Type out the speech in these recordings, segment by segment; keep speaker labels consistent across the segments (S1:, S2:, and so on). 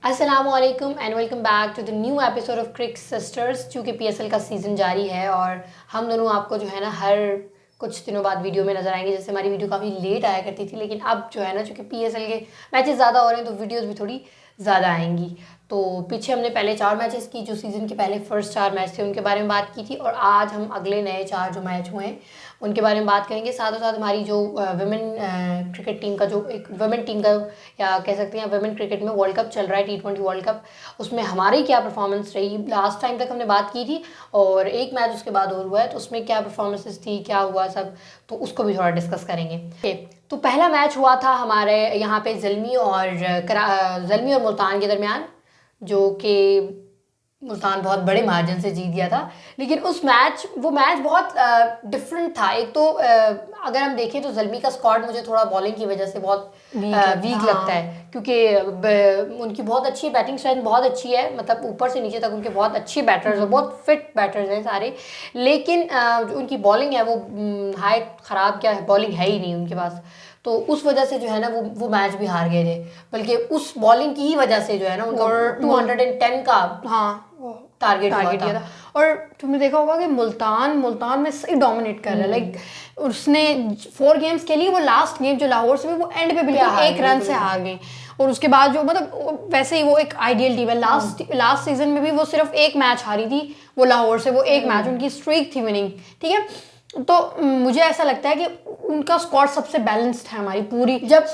S1: अस्सलामुअलैकुम and welcome back to the new episode of cric sisters. चूँकि PSL का season जारी है और हम दोनों आपको जो है ना हर कुछ दिनों बाद वीडियो में नजर आएंगे। जैसे हमारी वीडियो काफ़ी लेट आया करती थी, लेकिन अब जो है ना चूँकि पीएसएल के मैचेस ज़्यादा हो रहे हैं तो वीडियोस भी थोड़ी ज़्यादा आएंगी। तो पीछे हमने पहले 4 मैचेस की, जो सीज़न के पहले फर्स्ट 4 मैच थे उनके बारे में बात की थी, और आज हम अगले नए 4 जो मैच हुए हैं उनके बारे में बात करेंगे। साथ हमारी जो वुमेन क्रिकेट टीम का जो एक वुमेन टीम का या कह सकते हैं वुमेन क्रिकेट में वर्ल्ड कप चल रहा है, T20 वर्ल्ड कप, उसमें हमारी क्या परफॉर्मेंस रही। लास्ट टाइम तक हमने बात की थी और एक मैच उसके बाद और हुआ है, तो उसमें क्या परफॉर्मेंसेस थी, क्या हुआ सब, तो उसको भी थोड़ा डिस्कस करेंगे। तो पहला मैच हुआ था हमारे यहाँ पे ज़ल्मी और मुल्तान के दरमियान, जो कि मुल्तान बहुत बड़े मार्जिन से जीत गया था। लेकिन वो मैच बहुत डिफरेंट था। एक तो अगर हम देखें तो ज़ल्मी का स्क्वाड मुझे थोड़ा बॉलिंग की वजह से बहुत वीक लगता है, क्योंकि उनकी बहुत अच्छी बैटिंग स्ट्रेंथ बहुत अच्छी है, मतलब ऊपर से नीचे तक उनके बहुत अच्छे बैटर्स हैं, बहुत फिट बैटर्स हैं सारे। लेकिन जो उनकी बॉलिंग है वो हाई ख़राब क्या है, बॉलिंग है ही नहीं उनके पास। तो उस वजह से जो है ना वो मैच भी हार गए थे, बल्कि उस बॉलिंग की ही वजह से जो है ना उनका 210 का टारगेट दिया था।
S2: और तुमने देखा होगा कि मुल्तान में सही डोमिनेट कर रहा है। लाइक उसने 4 गेम्स के लिए, वो लास्ट गेम जो लाहौर से भी वो एंड पे बिल्कुल 1 रन से हार गए। और उसके बाद जो मतलब वैसे ही वो एक आइडियल टीम है। लास्ट सीजन में भी वो सिर्फ 1 मैच हारी थी वो लाहौर से, वो 1 मैच उनकी स्ट्रीक थी विनिंग, ठीक है। तो मुझे ऐसा लगता है कि उनका स्क्वाड सबसे बैलेंस्ड है हमारी पूरी।
S1: जब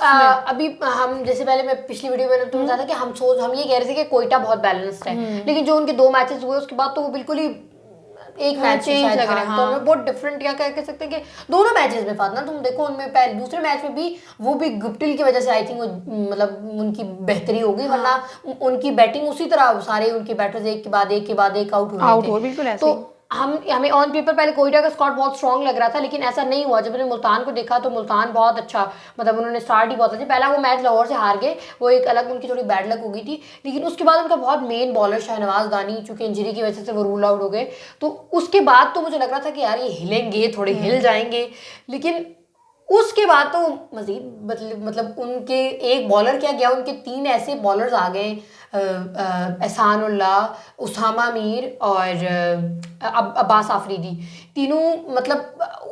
S1: अभी हम जैसे पहले मैं पिछली वीडियो में तुमने बताया था कि हम ये कह रहे थे कि कोयटा बहुत बैलेंस्ड है, लेकिन जो उनके 2 मैचेस हुए उसके बाद तो वो बिल्कुल ही एक मैच
S2: चेंज लग रहा है।
S1: तो हमें बहुत डिफरेंट क्या कह सकते हैं कि दोनों मैचेस में फातना तुम देखो, उनमें पहले दूसरे मैच में भी वो भी गुप्टिल की वजह से आई थिंक मतलब उनकी बेहतरी हो गई, वरना उनकी बैटिंग उसी तरह सारे उनके बैटर्स एक के बाद एक आउट हो
S2: बिल्कुल ऐसे।
S1: तो हमें ऑन पेपर पहले कोयटा का स्क्वाड बहुत स्ट्रांग लग रहा था, लेकिन ऐसा नहीं हुआ। जब मैंने मुल्तान को देखा तो मुल्तान बहुत अच्छा, मतलब उन्होंने स्टार्ट ही बहुत अच्छा। पहला वो मैच लाहौर से हार गए, वो एक अलग उनकी थोड़ी बैड लक हो गई थी, लेकिन उसके बाद उनका बहुत मेन बॉलर शाहनवाज दानी चूंकि इंजरी की वजह से वो रूल आउट हो गए, तो उसके बाद तो मुझे लग रहा था कि यार ये हिलेंगे, थोड़े हिल जाएंगे। लेकिन उसके बाद तो मजीद मतलब उनके एक बॉलर क्या गया, उनके 3 ऐसे बॉलर्स आ गए, एहसानुल्लाह, उसामा मीर और अब्बास आफरीदी। तीनों मतलब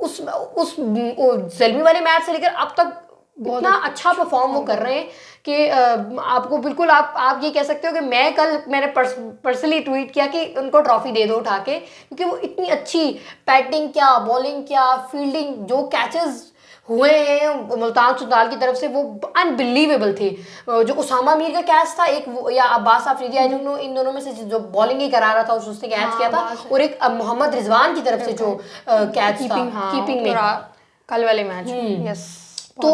S1: उस ज़ल्मी वाले मैच से लेकर अब तक इतना अच्छा परफॉर्म वो कर रहे हैं कि आपको बिल्कुल आप ये कह सकते हो कि मैंने पर्सनली ट्वीट किया कि उनको ट्रॉफी दे दो उठा के, क्योंकि वो इतनी अच्छी बैटिंग क्या, बॉलिंग क्या, फील्डिंग, जो कैचेस हुए हैं मुल्तान सुल्तान की तरफ से वो अनबिलीवेबल थे। जो उसामा मीर का कैच था एक या Abbas Afridi, I don't know, इन दोनों में से जो बॉलिंग ही करा रहा था उसने कैच किया था, और एक मोहम्मद रिजवान की तरफ से जो कैच था कीपिंग में
S2: कल वाले मैच। यस,
S1: तो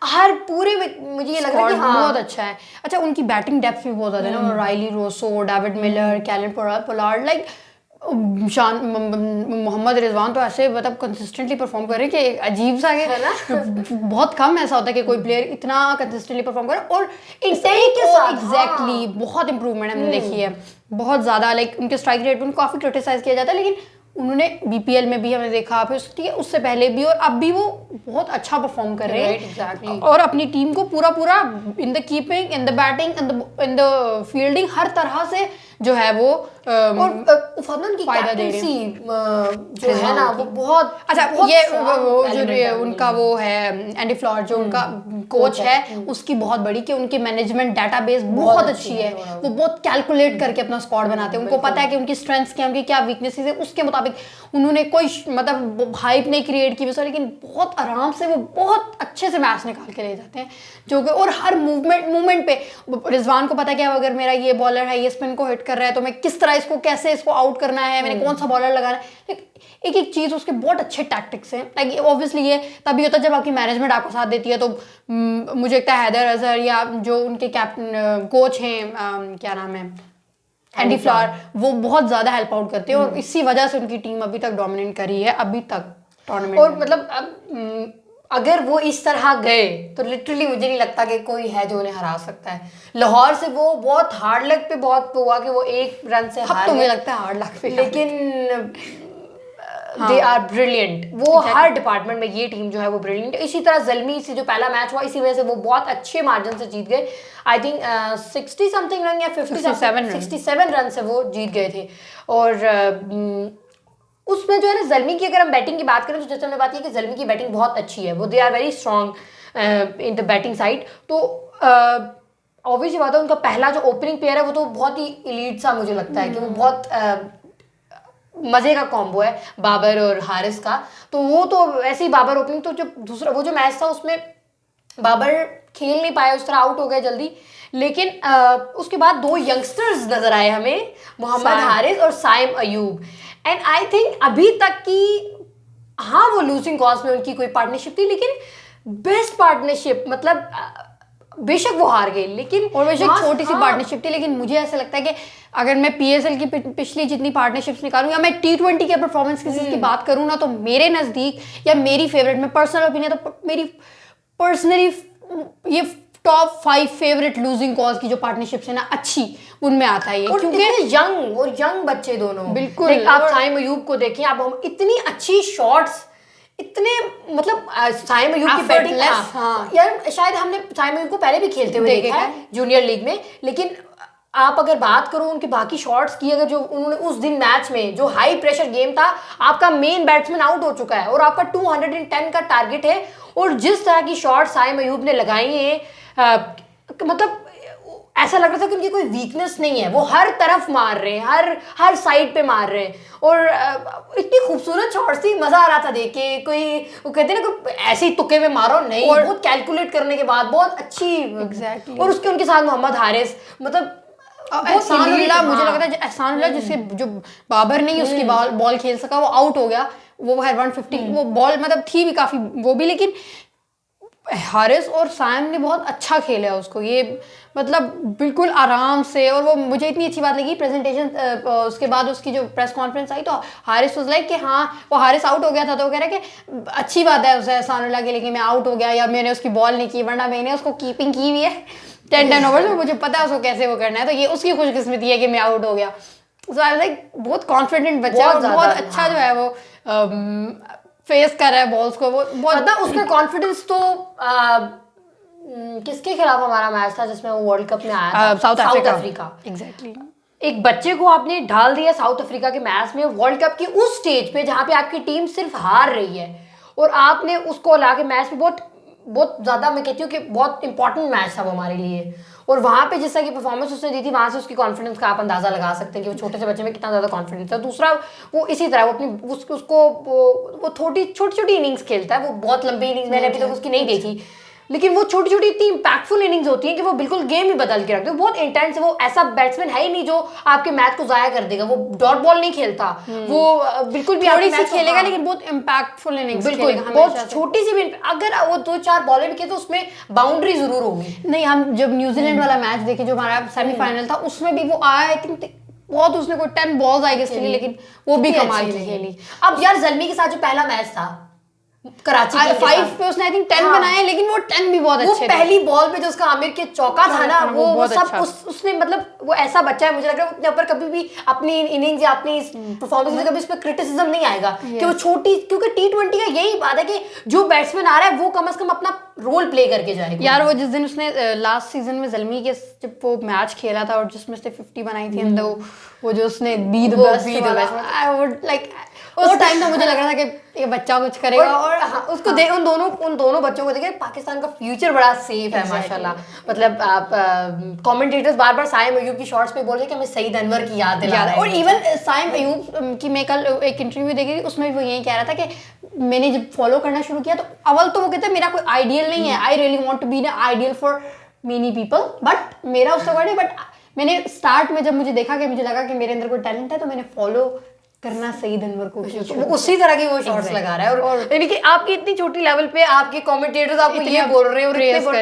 S1: हर पूरे मुझे ये लग रहा है कि
S2: बहुत अच्छा है। अच्छा, उनकी बैटिंग डेप्थ भी बहुत ज्यादा है ना। राइली रोसो, डेविड मिलर, कैलन पोलार्ड, लाइक मोहम्मद रिजवान तो ऐसे मतलब कंसिस्टेंटली परफॉर्म कर रहे हैं कि अजीब सा है ना। बहुत कम ऐसा होता है कि कोई प्लेयर इतना कंसिस्टेंटली परफॉर्म करे, और एग्जैक्टली बहुत इंप्रूवमेंट हमने देखी है, बहुत ज़्यादा। लाइक उनके स्ट्राइक रेट में काफ़ी क्रिटिसाइज किया जाता है, लेकिन उन्होंने बीपीएल में भी हमने देखा, फिर ठीक है उससे पहले भी, और अब भी वो बहुत अच्छा परफॉर्म कर रहे हैं। और अपनी टीम को पूरा in the keeping, in the batting, in the fielding, हर तरह से जो है वो
S1: और फदन की
S2: फायदा दे रही
S1: जो है ना वो बहुत
S2: अच्छा। ये वो जो उनका वो है एंडी फ्लॉर जो उनका कोच है, उसकी बहुत बड़ी कि उनकी मैनेजमेंट डाटाबेस बहुत अच्छी है। वो बहुत कैलकुलेट करके अपना स्क्वाड बनाते हैं, उनको पता है कि उनकी स्ट्रेंथ्स क्या, उनकी क्या वीकनेसेस है, उसके मुताबिक उन्होंने कोई मतलब हाइप नहीं क्रिएट की वैसे, लेकिन बहुत आराम से वो बहुत अच्छे से मैच निकाल के ले जाते हैं, जो कि और हर मूवमेंट पे रिजवान को पता है कि अगर मेरा ये बॉलर है ये स्पिन को हिट कर रहा है तो मैं किस तरह कैसे इसको आउट करना है, मैंने कौन सा बॉलर लगाना है, एक चीज उसके बहुत अच्छे टैक्टिक्स हैं। लाइक ऑब्वियसली ये तभी होता है जब आपकी मैनेजमेंट आपको साथ देती है। तो मुझे लगता है हैदर अजहर या जो उनके कैप्टन कोच हैं, क्या नाम है, एंडी फ्लॉर, वो बहुत ज्यादा हेल्प आउट करते हैं, और इसी वजह से उनकी टीम अभी तक डोमिनेट करी है अभी तक टूर्नामेंट।
S1: और मतलब अगर वो इस तरह गए तो लिटरली मुझे नहीं लगता कि कोई है जो उन्हें हरा सकता है। लाहौर से वो बहुत हार्ड लक पे बहुत हुआ कि वो 1 रन से हार,
S2: तो मुझे लगता है हार्ड लक पे,
S1: लेकिन दे आर ब्रिलियंट, वो हर डिपार्टमेंट में ये टीम जो है वो ब्रिलियंट। इसी तरह ज़ल्मी से जो पहला मैच हुआ इसी वजह से वो बहुत अच्छे मार्जिन से जीत गए। आई थिंक 60 समथिंग रन या 67 रन से वो जीत गए थे। और उसमें जो है ना ज़ल्मी की अगर हम बैटिंग की बात करें तो जैसे हमने बात की कि ज़ल्मी की बैटिंग बहुत अच्छी है, वो they are very strong in the batting side. तो ऑब्वियस बात है उनका पहला जो ओपनिंग पेयर है वो तो बहुत ही इलीट सा मुझे लगता है कि वो बहुत मजे का कॉम्बो है बाबर और हारिस का। तो वो तो ऐसे ही बाबर ओपनिंग, तो जो दूसरा वो जो मैच था उसमें बाबर खेल नहीं पाया, उस तरह आउट हो गए जल्दी। लेकिन उसके बाद दो यंगस्टर्स नजर आए हमें, मोहम्मद हारिस और Saim Ayub. And I think अभी तक की, हाँ वो लूजिंग कॉज में उनकी कोई पार्टनरशिप थी लेकिन बेस्ट पार्टनरशिप, मतलब बेशक वो हार गए लेकिन
S2: और बेशक छोटी सी पार्टनरशिप थी, लेकिन मुझे ऐसा लगता है कि अगर मैं पीएसएल की पिछली जितनी पार्टनरशिप्स निकालूं या मैं T20 के परफॉर्मेंस की बात करूं ना, तो मेरे नज़दीक या मेरी फेवरेट में पर्सनल ओपिनियन तो मेरी पर्सनली ये टॉप 5 फेवरेट लूजिंग कॉज की जो पार्टनरशिप्स है ना अच्छी, उनमें आता है ये,
S1: क्योंकि यंग बच्चे दोनों।
S2: बिल्कुल,
S1: आप साइम अयूब को देखिए, आप हम इतनी अच्छी शॉट्स, इतने मतलब साइम अयूब की बैटिंग, यार शायद हमने साइम अयूब को पहले भी खेलते हुए देखा है जूनियर लीग में, लेकिन आप अगर बात करो उनके बाकी शॉट्स की, अगर जो उन्होंने उस दिन मैच में जो हाई प्रेशर गेम था, आपका मेन बैट्समैन आउट हो चुका है और आपका 210 का टारगेट है, और जिस तरह की शॉट साइम अयूब ने लगाई है, मतलब ऐसा लग रहा था कि उनकी कोई वीकनेस नहीं है, वो हर तरफ मार रहे हैं, हर साइड पे मार रहे हैं। और इतनी खूबसूरत शॉट्स थी, मजा आ रहा था देख के। कोई वो कहते हैं ना कोई ऐसे ही तुक्के में मारो नहीं, और बहुत कैलकुलेट करने के बाद बहुत अच्छी।
S2: एग्जैक्टली।
S1: और उसके उनके साथ मोहम्मद हारिस, मतलब
S2: एहसानुल्लाह, मुझे लगता है एहसानुल्लाह जिससे जो बाबर नहीं उसकी बॉल खेल सका, वो आउट हो गया, वो है 150 वो बॉल मतलब थी भी काफी वो भी, लेकिन हारिस और साइम ने बहुत अच्छा खेला उसको, ये मतलब बिल्कुल आराम से। और वो मुझे इतनी अच्छी बात लगी प्रेजेंटेशन, उसके बाद उसकी जो प्रेस कॉन्फ्रेंस आई तो हारिस वाज लाइक कि हाँ, वो हारिस आउट हो गया था तो वो कह रहा है कि अच्छी बात है उसे एहसानुल्लाह के लिए कि मैं आउट हो गया या मैंने उसकी बॉल नहीं की, वरना मैंने उसको कीपिंग की हुई है 10 ओवर्स में, मुझे पता है उसको कैसे वो करना है, तो ये उसकी खुशकिस्मती है कि मैं आउट हो गया। सो आई वाज लाइक बहुत कॉन्फिडेंट बच्चा, बहुत अच्छा जो है वो फेस कर रहा है बॉल्स को, वो बहुत
S1: मतलब उसका कॉन्फिडेंस तो किसके खिलाफ हमारा मैच था जिसमें वो वर्ल्ड कप में आया था,
S2: साउथ अफ्रीका।
S1: एग्जैक्टली। एक बच्चे को आपने ढाल दिया साउथ अफ्रीका के मैच में, वर्ल्ड कप की उस स्टेज पे जहाँ पे आपकी टीम सिर्फ हार रही है, और आपने उसको ला के मैच में बहुत ज़्यादा, मैं कहती हूँ कि बहुत इंपॉर्टेंट मैच था वो हमारे लिए, और वहाँ पे जिस तरह की परफॉर्मेंस उसने दी थी, वहाँ से उसकी कॉन्फिडेंस का आप अंदाज़ा लगा सकते हैं कि वो छोटे से बच्चे में कितना ज़्यादा कॉन्फिडेंस है। दूसरा, वो इसी तरह वो अपनी उसको वो छोटी छोटी इनिंग्स खेलता है, वो बहुत लंबी इनिंग्स मैंने अभी तक उसकी नहीं देखी, लेकिन वो छोटी छोटी इतनी इंपैक्टफुल इनिंग्स होती हैं कि वो बिल्कुल गेम ही बदल के रखते हैं। बहुत इंटेंस, वो ऐसा बैट्समैन है ही नहीं जो आपके मैच को जाया कर देगा, वो डॉट बॉल नहीं खेलता, वो बिल्कुल भी
S2: थोड़ी सी खेलेगा लेकिन बहुत इंपैक्टफुल इनिंग्स
S1: बिल्कुल, बहुत छोटी सी भी, अगर वो 2-4 बॉलें भी खेले तो उसमें बाउंड्री जरूर होगी।
S2: नहीं, हम जब न्यूजीलैंड वाला मैच देखे जो हमारा सेमीफाइनल था, उसमें भी वो आया, आई थिंक बहुत उसने कोई 10 बॉल्स आई गेस खेली, लेकिन वो भी कमाल की खेली।
S1: अब यार ज़ल्मी के साथ जो पहला मैच था कराची के
S2: 5 पे उसने आई थिंक 10 बनाए, लेकिन वो 10 भी बहुत अच्छे थे।
S1: वो पहली बॉल पे जो उसका आमिर के चौका था ना, वो सब उसने, मतलब वो ऐसा बच्चा है, मुझे लग रहा है उसके ऊपर कभी भी अपनी इनिंग्स या अपनी परफॉर्मेंस में कभी उस पर क्रिटिसिज्म नहीं आएगा कि वो छोटी, क्योंकि T20 का यही बात है कि जो बैट्समैन आ रहा है वो कम से कम अपना रोल प्ले करके जाएगा।
S2: यार वो जिस दिन उसने लास्ट सीजन में ज़ल्मी के जब वो मैच खेला था और जिसमें से 50 बनाई थी, अंदर वो जो उसने बी द बेस्ट वाला, आई वुड लाइक उस टाइम तो मुझे लग रहा था कि ये बच्चा कुछ करेगा। और
S1: हाँ, उसको देख, उन दोनों बच्चों को देखे, पाकिस्तान का फ्यूचर बड़ा सेफ है माशाल्लाह। मतलब आप कमेंटेटर्स बार बार साइम अयूब की शॉट्स पे बोल रहे हैं कि हमें सईद अनवर की याद दिला रहे हैं।
S2: और इवन साइम अयूब की मैं कल एक इंटरव्यू देखी थी, उसमें भी वो यही कह रहा था कि मैंने जब फॉलो करना शुरू किया तो अव्वल तो वो कहता है मेरा कोई आइडियल नहीं है, I really want to be an ideal for many people, but मेरा उससे बड़े, बट मैंने स्टार्ट में जब मुझे देखा कि मुझे लगा कि मेरे अंदर कोई टैलेंट है, तो मैंने फॉलो करना सईद अनवर को,
S1: उसी तरह की वो शॉट्स लगा रहा है। और यानी कि आपकी इतनी छोटी लेवल पे आपके कमेंटेटर्स आपको ये बोल रहे हैं,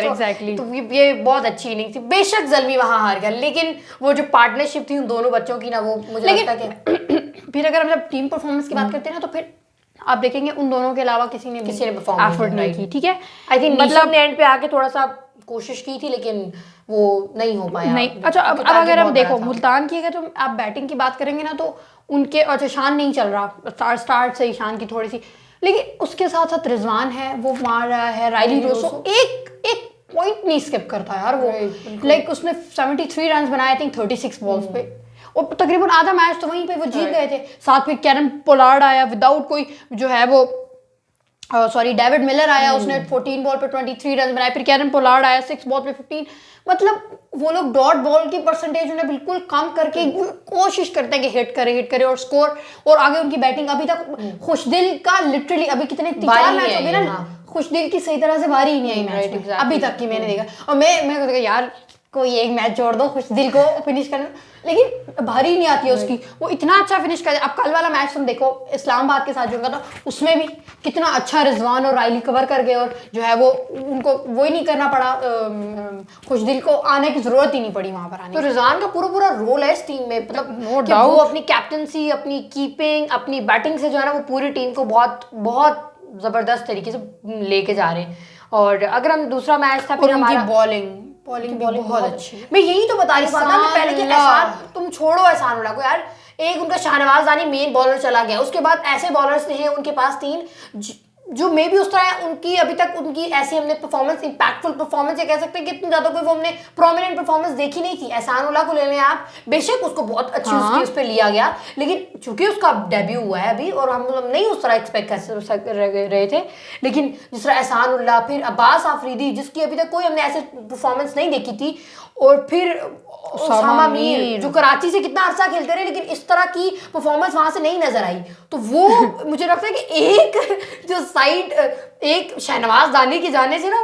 S2: एग्जैक्टली,
S1: तो ये बहुत अच्छी इनिंग थी। बेशक ज़ल्मी वहां हार गया, लेकिन वो जो पार्टनरशिप थी उन दोनों बच्चों की ना, वो मुझे लगता है कि
S2: फिर अगर हम जब टीम परफॉर्मेंस की बात करते हैं ना, तो फिर आप देखेंगे उन दोनों के अलावा किसी ने
S1: परफॉर्मेंस
S2: नहीं की। ठीक है,
S1: आई थिंक मतलब ने एंड पे आके थोड़ा सा कोशिश की थी, लेकिन वो नहीं हो पाया।
S2: नहीं, अच्छा अब अगर हम देखो मुल्तान की, अगर तो आप बैटिंग की बात करेंगे ना तो उनके, अच्छा शान नहीं चल रहा, स्टार्ट से ही शान की थोड़ी सी, लेकिन उसके साथ साथ रिजवान है, वो मार रहा है, राइली रोसो एक पॉइंट नहीं स्किप करता यार वो, लाइक उसने 73 रन बनाए आई थिंक 36 बॉल्स पे, और तकरीबन आधा मैच तो वहीं पे वो जीत गए थे। साथ फिर कैरन पोलार्ड आया विदाउट कोई जो है वो सॉरी डेविड मिलर आया, उसने 14 बॉल पे 23 रन बनाए, फिर कैरन पोलार्ड आया 6 बॉल पे 15, मतलब वो लोग डॉट बॉल की परसेंटेज उन्हें बिल्कुल कम करके कोशिश करते हैं कि हिट करे और स्कोर, और आगे उनकी बैटिंग अभी तक खुशदिल का लिटरली अभी कितने 3-4 मैच हो गए ना, खुशदिल की सही तरह से बारी ही नहीं आई मैच में अभी तक की मैंने देखा, और मैं यार कोई एक मैच छोड़ दो खुशदिल को फिनिश करना, लेकिन भारी नहीं आती है उसकी, वो इतना अच्छा फिनिश कर। अब कल वाला मैच तुम देखो इस्लामाबाद के साथ जो था उसमें भी कितना अच्छा रिजवान और राइली कवर कर गए, और जो है वो उनको वो ही नहीं करना पड़ा, खुशदिल को आने की जरूरत ही नहीं पड़ी वहां पर आने।
S1: तो रिजवान का पूरा पूरा रोल है इस टीम में, मतलब
S2: नो डाउट
S1: वो अपनी कैप्टनसी, अपनी कीपिंग, अपनी बैटिंग से जो है ना वो पूरी टीम को बहुत बहुत जबरदस्त तरीके से लेके जा रहे हैं। और अगर हम दूसरा मैच था फिर हमारा
S2: बॉलिंग बहुत अच्छी,
S1: मैं यही तो बता रही था मैं पहले कि एहसान, तुम छोड़ो एहसान उल्लाह को यार, एक उनका शाहनवाज दानी मेन बॉलर चला गया, उसके बाद ऐसे बॉलर्स हैं उनके पास 3 जो मे भी उस तरह उनकी अभी तक उनकी ऐसी हमने परफॉर्मेंस, इंपैक्टफुल परफॉर्मेंस, ये कह सकते हैं कि इतनी ज्यादा कोई वो हमने प्रोमिनेंट परफॉर्मेंस देखी नहीं थी। एहसान उल्लाह को ले लें आप, बेशक उसको बहुत अच्छी उसकी उस पर लिया गया, लेकिन चूंकि उसका डेब्यू हुआ है अभी और हम नहीं उस तरह एक्सपेक्ट कर रहे थे, लेकिन जिस तरह एहसान उल्लाह, फिर अब्बास आफरीदी जिसकी अभी तक कोई हमने ऐसे परफॉर्मेंस नहीं देखी थी, और फिर उसामा मीर जो कराची से कितना अरसा खेलते रहे लेकिन इस तरह की परफॉर्मेंस वहां से नहीं नजर आई, तो वो मुझे लगता है कि एक जो साइड एक शहनवाज दानी की जाने से ना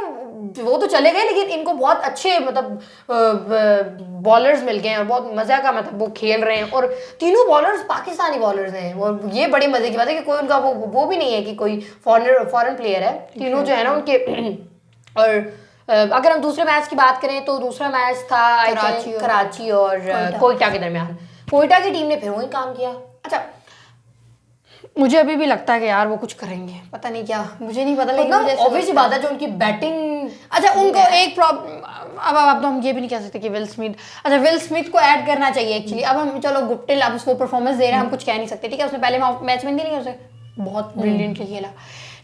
S1: वो तो चले गए, लेकिन इनको बहुत अच्छे मतलब बॉलर्स मिल गए हैं और बहुत मजा का मतलब वो खेल रहे हैं, और तीनों बॉलर्स पाकिस्तानी बॉलर्स हैं, और ये बड़ी मजे की बात है कि कोई उनका वो भी नहीं है कि कोई फॉरेन प्लेयर है, तीनों जो है ना उनके। और अगर हम दूसरे मैच की बात करें तो दूसरा मैच था कराची और कोयटा के दरमियान, कोयटा की टीम ने फिर वही काम किया।
S2: अच्छा मुझे अभी भी लगता है कि यार वो कुछ करेंगे, पता नहीं क्या, मुझे नहीं पता, लेकिन
S1: ऑब्वियस बात है जो उनकी बैटिंग,
S2: अच्छा उनको एक प्रॉब्लम, अब तो हम ये भी नहीं कह सकते कि विल स्मिथ, अच्छा विल स्मिथ को ऐड करना चाहिए एक्चुअली। अब हम चलो गुप्टिल अब उसको परफॉर्मेंस दे रहे हैं, हम कुछ कह नहीं सकते, ठीक है, उसने पहले मैच में नहीं उसे बहुत ब्रिलियंटली खेला,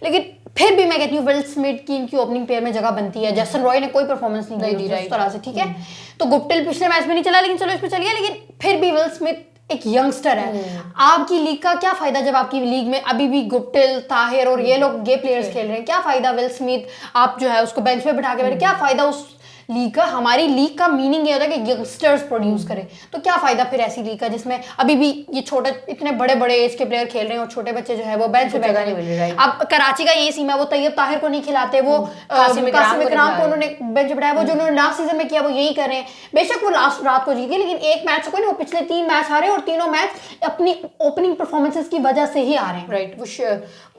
S2: लेकिन फिर भी मैं कहती हूँ विल स्मिथ की इनकी ओपनिंग पेयर में जगह बनती है। जैसन रॉय ने कोई परफॉर्मेंस नहीं दी उस तरह से, ठीक है, तो गुप्टिल पिछले मैच में नहीं चला, लेकिन चलो इसमें चल गया, लेकिन फिर भी विल स्मिथ एक यंगस्टर है। आपकी लीग का क्या फायदा जब आपकी लीग में अभी भी गुप्टिल, ताहिर और ये लोग ये प्लेयर्स खेल रहे हैं, क्या फायदा विल स्मिथ आप जो है उसको बेंच पे बिठा के बैठे, क्या फायदा उस लीग का। हमारी लीग का मीनिंग ये होता है कि यंगस्टर्स प्रोड्यूस करें, तो क्या फायदा फिर ऐसी लीग का जिसमें अभी भी ये छोटे इतने बड़े बड़े एज के प्लेयर खेल रहे हैं और छोटे बच्चे जो है वो बेंच पे जगह नहीं मिल रही है। अब कराची का ये सीमा, वो तैयब ताहिर को नहीं खिलाते, वो कासिम इकराम को उन्होंने बेंच पे बिठाया, वो जो उन्होंने लास्ट सीजन में किया वो यही कर रहे हैं। बेशक वो लास्ट रात को जीत गए, लेकिन एक मैच कोई नहीं, वो पिछले 3 मैच हारे और तीनों मैच अपनी ओपनिंग परफॉर्मेंसेस की वजह से ही आ रहे हैं।
S1: राइट, वो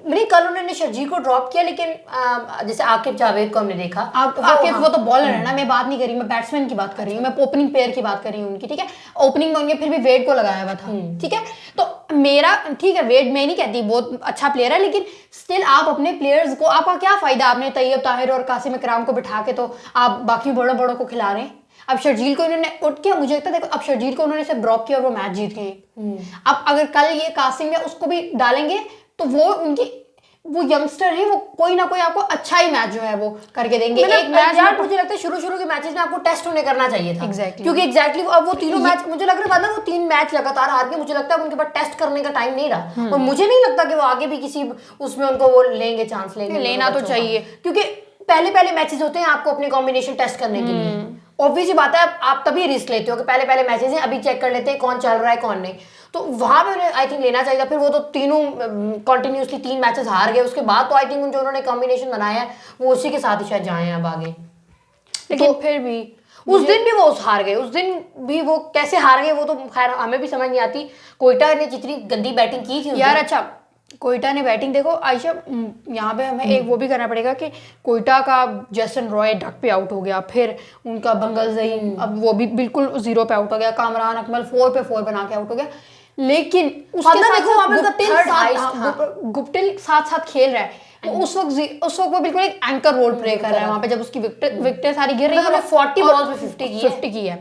S1: नहीं कल उन्होंने शर्जी को ड्रॉप किया, लेकिन जैसे आकिब जावेद को हमने देखा,
S2: आकिब वो तो बॉलर है ना, मैं बात नहीं कर रही, मैं बैट्समैन की बात कर रही हूँ, मैं ओपनिंग पेयर की बात कर रही हूँ उनकी, ठीक है, ओपनिंग में उनके फिर भी वेड को लगाया हुआ था, ठीक है, तो मेरा ठीक है वेड मैं नहीं कहती बहुत अच्छा प्लेयर है, लेकिन स्टिल आप अपने प्लेयर्स को, आपका क्या फायदा, आपने तैयब ताहिर और कासिम इकराम को बिठा के तो आप बाकी बड़ों बड़ों को खिला रहे हैं। अब शर्जील को इन्होंने उठ के, मुझे लगता है देखो अब शर्जील को उन्होंने सिर्फ ड्रॉप किया और वो मैच जीत गए। अब अगर कल ये कासिम या उसको भी डालेंगे तो वो उनकी वो यंगस्टर है, वो कोई ना कोई आपको अच्छा ही मैच जो है वो करके देंगे। एक मैच
S1: यार मुझे लगता है शुरू के मैचेस में आपको टेस्ट होने करना चाहिए था, क्योंकि एग्जैक्टली अब वो तीनों मैच मुझे लग रहा है वो 3 मैच लगातार हार के, मुझे लगता है उनके पास टेस्ट करने का टाइम नहीं रहा, और मुझे नहीं लगता कि वो आगे भी किसी उसमें उनको वो लेंगे, चांस लेंगे,
S2: लेना तो चाहिए,
S1: क्योंकि पहले मैचेस होते हैं आपको अपने कॉम्बिनेशन टेस्ट करने के लिए। ऑब्वियस ही बात है आप तभी रिस्क लेते हो कि पहले मैचेस हैं, अभी चेक कर लेते हैं कौन चल रहा है कौन नहीं, तो वहां पे आई थिंक लेना चाहिए। फिर वो तो तीनों कंटिन्यूसली 3 मैचेस हार गए, उसके बाद तो आई थिंक जो उन्होंने कॉम्बिनेशन बनाया है वो उसी के साथ ही शायद जाए हैं अब आगे,
S2: लेकिन फिर भी
S1: उस दिन भी वो हार गए, उस दिन भी वो कैसे हार गए वो तो खैर हमें भी समझ नहीं आती। कोयटा ने जितनी गंदी बैटिंग की थी
S2: यार, अच्छा कोयटा ने बैटिंग देखो आयशा, यहाँ पे हमें एक वो भी करना पड़ेगा कि कोयटा का जैसन रॉय डक पे आउट हो गया, फिर उनका बंगल ज़ईं अब वो भी बिल्कुल 0 पे आउट हो गया, कामरान अकमल 4 पे 4 बना के आउट हो गया, लेकिन उसके साथ गुप्टिल साथ खेल रहा है। उस वक्त वो बिल्कुल एक एंकर रोल प्ले कर रहा है वहाँ पे, जब उसकी विकेटें सारी गिर रही है।
S1: 40 बॉल्स में 50
S2: की है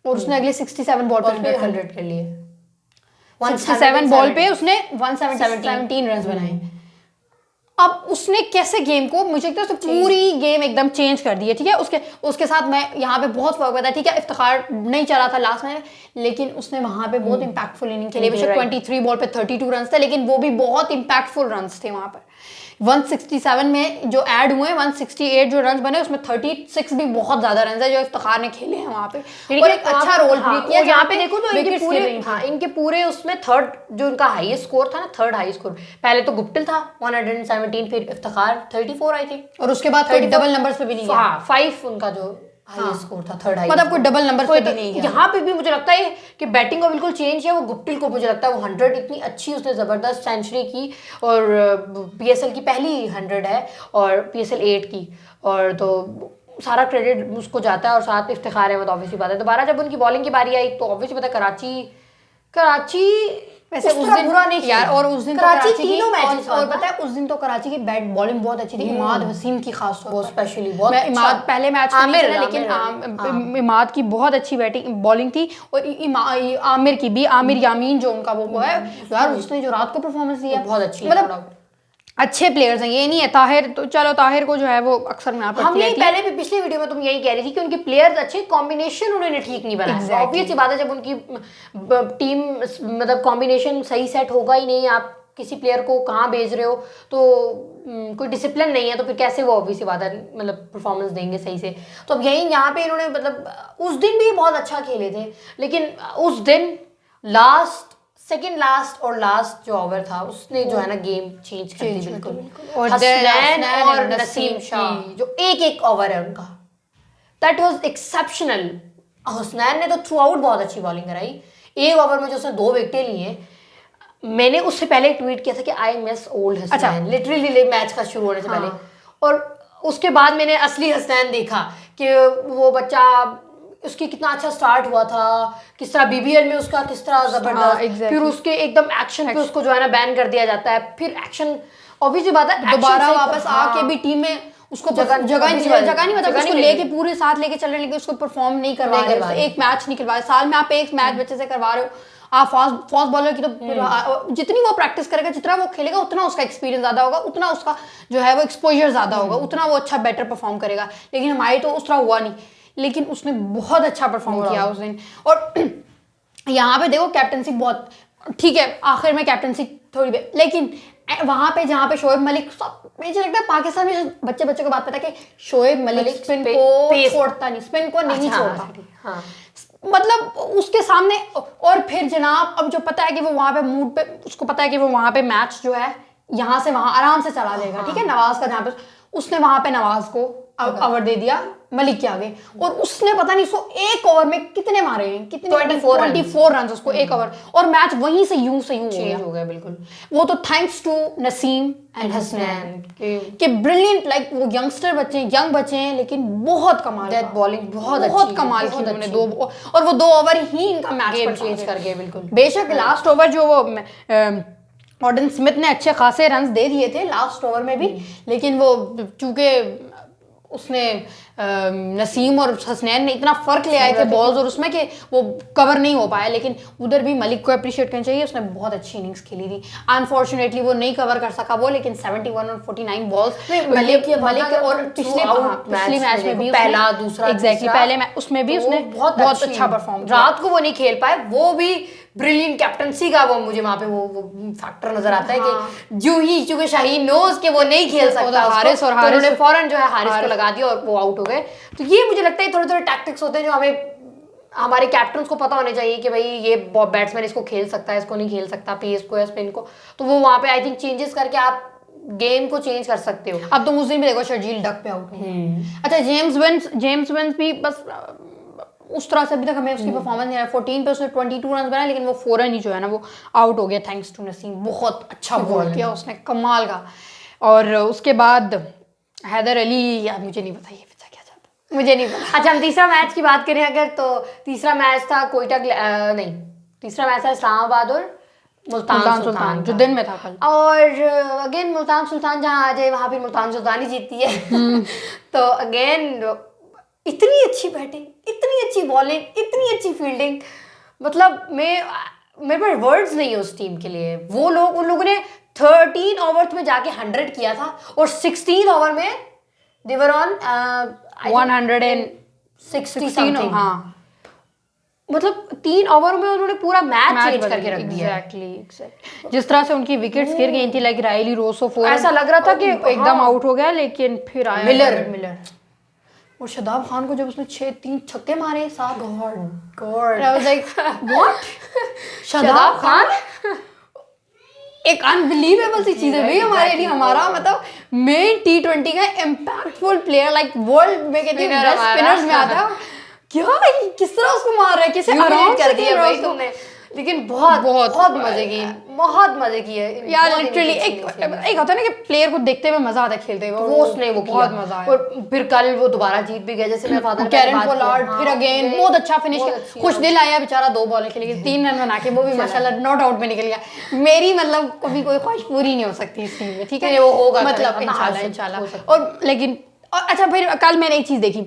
S2: और उसने अगले 67 बॉल पे
S1: 100 कर लिए।
S2: 67 बॉल पे उसने 117 रन बनाए। अब उसने कैसे गेम को, मुझे लगता है उसने पूरी गेम एकदम चेंज कर दी है, ठीक है। उसके साथ मैं यहाँ पे बहुत फर्क पता है, ठीक है। इफ्तिखार नहीं चला था लास्ट में, लेकिन उसने वहाँ पे बहुत इंपैक्टफुल इनिंग खेली। बेशक 23 बॉल पे 32 रन थे, लेकिन वो भी बहुत इंपैक्टफुल रन थे वहाँ पर। 167 में जो ऐड हुए, 168 जो रन बने, उसमें 36 भी बहुत ज्यादा रन है जो इफ्तिखार ने खेले हैं वहाँ पे, और एक अच्छा रोल प्ले किया।
S1: यहाँ पे देखो तो इनके पूरे उसमें थर्ड जो इनका हाईएस्ट स्कोर था ना, थर्ड हाईएस्ट स्कोर, पहले तो गुप्टिल था 117, फिर इफ्तिखार 34 आई थी,
S2: और उसके बाद कोई डबल नंबर्स पे भी नहीं गया।
S1: 5 उनका जो हाईएस्ट स्कोर था, थर्ड हाईएस्ट,
S2: मतलब कोई डबल नंबर पे भी नहीं गया।
S1: यहाँ पे भी मुझे लगता है कि बैटिंग को बिल्कुल चेंज किया वो गुप्टिल को। मुझे लगता है वो 100 इतनी अच्छी उसने जबरदस्त सेंचुरी की, और पीएसएल की पहली 100 है और पीएसएल 8 की, और तो सारा क्रेडिट उसको जाता है। और साथ इफ्तिखार अहमद ऑब्वियसली बात है। दोबारा जब उनकी बॉलिंग की बारी आई तो ऑब्वियसली पता कराची
S2: वैसे उस दिन
S1: बुरा नहीं
S2: यार, और उस दिन
S1: कराची तीनों मैचेस,
S2: और पता है उस दिन तो कराची की बैट बॉलिंग बहुत अच्छी थी। इमाद वसीम की खास तौर
S1: पर स्पेशली बहुत
S2: अच्छा। इमाद पहले मैच में नहीं खेला, लेकिन इमाद की बहुत अच्छी बैटिंग बॉलिंग थी, और आमिर की भी, आमिर यामीन जो उनका वो है यार, उसने जो रात को परफॉर्मेंस दिया बहुत अच्छी, मतलब अच्छे प्लेयर्स हैं। ये नहीं है ताहिर, तो चलो ताहिर को जो है वो अक्सर मैं
S1: हम यही पहले भी पिछले वीडियो में तुम यही कह रही थी कि उनके प्लेयर्स अच्छे, कॉम्बिनेशन उन्होंने ठीक नहीं बनाया। ऑब्वियस सी बात है, जब उनकी टीम मतलब कॉम्बिनेशन सही सेट होगा ही नहीं, आप किसी प्लेयर को कहाँ भेज रहे हो तो कोई डिसिप्लिन नहीं है, तो फिर कैसे वो ऑब्वियस सी बात है मतलब परफॉर्मेंस देंगे सही से। तो अब यही यहाँ पे इन्होंने मतलब उस दिन भी बहुत अच्छा खेले थे, लेकिन उस दिन सेकंड लास्ट और लास्ट जो ओवर था उसने जो है ना गेम चेंज कर दी बिल्कुल। और हसनैन और नसीम शाह जो एक ओवर है उनका, दैट वाज एक्सेप्शनल। हसनैन ने तो थ्रू आउट बहुत अच्छी बॉलिंग कराई, एक ओवर में जो उसने 2 विकेटें ली हैं। मैंने उससे पहले एक ट्वीट किया था कि I miss old Hasnain, literally match का शुरू होने से पहले। और उसके बाद मैंने असली हसनैन देखा कि वो बच्चा, उसकी कितना अच्छा स्टार्ट हुआ था, किस तरह बीबीएल में उसका किस तरह जबरदस्त, फिर उसके एकदम एक्शन पे उसको जो है ना बैन कर दिया जाता है, फिर एक्शन ऑब्वियसली बात है
S2: दोबारा वापस आके भी टीम में उसको जगह नहीं, मतलब उसको लेके पूरे साथ लेके चल रहे, लेकिन उसको परफॉर्म नहीं करवा रहे, एक मैच नहीं करवा रहे। साल में आप एक मैच बच्चे से करवा रहे हो, आप फास्ट बॉलर की तो जितनी वो प्रैक्टिस करेगा, जितना वो खेलेगा, उतना उसका एक्सपीरियंस ज्यादा होगा, उतना उसका जो है वो एक्सपोजर ज्यादा होगा, उतना वो अच्छा बेटर परफॉर्म करेगा। लेकिन हमारे तो उस तरह हुआ नहीं, लेकिन उसने बहुत अच्छा परफॉर्म किया उस दिन। और यहाँ पे देखो कैप्टनसी बहुत ठीक है, आखिर में कैप्टनसी थोड़ी, लेकिन वहां पे जहाँ पे शोएब मलिक, मुझे लगता है पाकिस्तान में बच्चे को बात पता है कि शोएब मलिक स्पिन को छोड़ता नहीं, स्पिन को नहीं छोड़ता, मतलब उसके सामने। और फिर जनाब अब जो पता है कि वो वहां पे मूड पे, उसको पता है कि वो वहां पे मैच जो है यहाँ से वहां आराम से चला देगा, ठीक है। नवाज का जहाँ पे उसने वहां पे नवाज को ओवर दे दिया मलिक के आगे, और उसने पता नहीं उसको एक ओवर में कितने मारे हैं, कितने 24 रन उसको एक ओवर, और मैच वहीं से यूं हो गया बिल्कुल। वो तो thanks to Naseem and Hasnain के ब्रिलियंट, लाइक वो यंग बच्चे हैं, लेकिन बहुत कमाल
S1: बॉलिंग,
S2: बहुत कमाल की उन्होंने और वो 2 ओवर ही इनका मैच
S1: चेंज कर गए बिल्कुल।
S2: बेशक लास्ट ओवर जो वो ऑर्डन स्मिथ ने अच्छे खासे रन्स दे दिए थे लास्ट ओवर में भी, लेकिन वो चूंकि उसने नसीम और हसनैन ने इतना फर्क ले आए थे बॉल्स और उसमें कि वो कवर नहीं हो पाया। लेकिन उधर भी मलिक को अप्रिशिएट करना चाहिए, उसने बहुत अच्छी इनिंग्स खेली थी। अनफॉर्चुनेटली वो नहीं कवर कर सका वो, लेकिन 71 और 49 बॉल्स मलिक और पिछले मैच में भी
S1: पहला दूसरा
S2: एग्जैक्टली पहले उसमें भी उसने बहुत अच्छा परफॉर्म किया।
S1: रात को वो नहीं खेल पाए, वो भी ब्रिलियंट कैप्टनसी का वो मुझे वहां पे वो फैक्टर नजर आता है कि चूंकि शाहीन नोज के वो नहीं खेल सकता, हारिस और हारिस ने फौरन जो है हारिस को लगा दिया और वो आउट हो गए। तो ये मुझे लगता है थोड़े टैक्टिक्स होते हैं जो हमारे कैप्टन को पता होने चाहिए कि भाई ये बैट्समैन इसको खेल सकता है, इसको नहीं खेल सकता, पेस को या स्पिन को, तो वो वहां पे आई थिंक चेंजेस करके आप गेम को चेंज कर सकते हो।
S2: अब तुम उस दिन भी देखो शर्जील डक पे आउट नहीं। अच्छा जेम्स विंस भी बस उस तरह से अभी तक हमें उसकी परफॉर्मेंस नहीं आ रहा। 14 पे उसने 22 रन बनाए, लेकिन वो 4 रन ही जो है ना वो आउट हो गया थैंक्स टू नसीम। बहुत अच्छा बॉल किया उसने, कमाल का। और उसके बाद हैदर अली, यार मुझे नहीं पता ये क्या चाहता, मुझे नहीं पता।
S1: अच्छा हम तीसरा मैच की बात करें अगर, तो तीसरा मैच था कोयटा, नहीं तीसरा मैच था इस्लामाबाद और मुल्तान सुल्तान
S2: जो दिन में था कल।
S1: और अगेन मुल्तान सुल्तान जहाँ आ जाए वहाँ फिर मुल्तान सुल्तान ही जीतती है। तो अगेन इतनी अच्छी बैटिंग, इतनी अच्छी बॉलिंग, इतनी अच्छी फील्डिंग, मतलब मेरे पास वर्ड्स नहीं है उस टीम के लिए। वो लोग, उन लोगों ने 13 ओवर में जाके 100 किया था और 16 ओवर में they were on 160 something।
S2: हाँ,
S1: मतलब 3 ओवर में उन्होंने पूरा मैच चेंज करके रख दिया।
S2: एग्जैक्टली। जिस तरह से उनकी विकेट्स गिर गई थी, लाइक राइली रोसो 4,
S1: ऐसा लग रहा था कि
S2: एकदम आउट हो गया, लेकिन फिर आया
S1: मिलर
S2: और शादाब खान को जब उसने 3 छक्के मारे, साथ
S1: God
S2: I was like what,
S1: Shadab Khan
S2: एक अनबिलीवेबल सी चीज है भाई हमारे लिए। हमारा मतलब मेन T20 का इम्पैक्टफुल प्लेयर, लाइक वर्ल्ड में कहते हैं बेस्ट स्पिनर्स में आता है। क्या किस तरह उसको मार रहा है, किसे आराम
S1: कर दिया भाई तुमने, लेकिन बहुत बहुत मजे किए
S2: यार। लिटरली एक होता है ना कि प्लेयर को देखते हुए मजा आता है खेलते हुए,
S1: वो उसने वो
S2: बहुत मजा आया।
S1: और फिर कल वो दोबारा जीत भी गया, जैसे मेरे फादर
S2: कैरन पोलार्ड फिर अगेन बहुत अच्छा फिनिश किया, खुश दिल आया बेचारा 2 बॉल के लिए 3 रन बना के, वो भी माशाल्लाह नॉट आउट में निकल गया। मेरी मतलब कभी कोई ख्वाहिश पूरी नहीं हो सकती इस टीम में, ठीक है,
S1: वो होगा
S2: मतलब इंशाल्लाह। और लेकिन अच्छा, फिर कल मैंने एक चीज देखी,